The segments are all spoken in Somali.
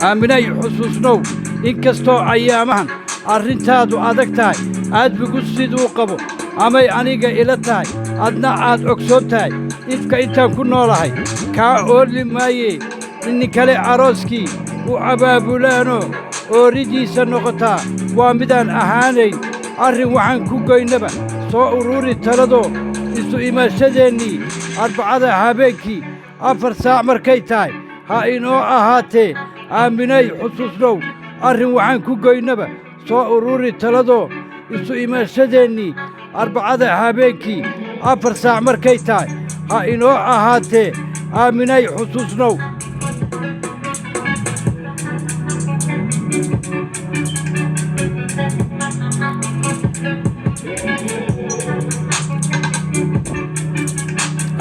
aaminay xusuusnow inkastoo ayaamahan arrintaadu adag tahay aad bigu siduu qabo amay aniga ila tahay adna aad ogsoon tahay ifka intaan ku noolahay kaa ooli maayee nin kale arooskii u abaabulaano ooridiisa noqotaa waa midaan ahaanayn arrin waxaan ku goynaba soo ururi taladoo isu imaashadeennii arbacada habeenkii 4 saac markay tahay ha inoo ahaatee aaminay xusuusnow arrin waxaan ku goynaba soo ururi taladoo isu imaashadeennii arbacada habeenkii 4 saac markay tahay ha inoo ahaatee aaminay xusuusnow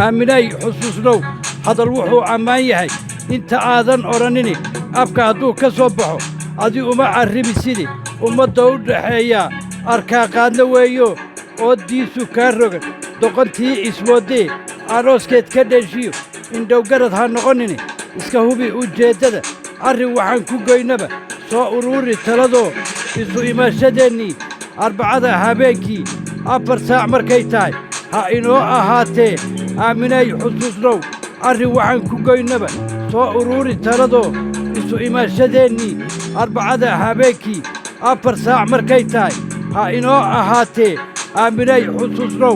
aaminay xusuusnow hadal wuxuu ammaan yahay inta aadan odhanini afka hadduu ka soo baxo adi uma carribisidi ummadda u dhaxeeyaa arkaa qaadna weeyo ooddiisu kaa rogan doqontii iswooddee arooskeed ka dheeshiyo indhowgarad ha noqonnini iska hubi ujeeddada arrin waxaan ku goynaba soo ururi taladoo isu imaashadeennii arbacada habeenkii 4 saac markay tahay ha inoo ahaatee aaminay xusuusnow arrin waxaan ku goynaba soo ururi taladoo isu imaashadeennii arbacada habeenkii 4 saac markay tahay ha inoo ahaatee aaminay xusuusnow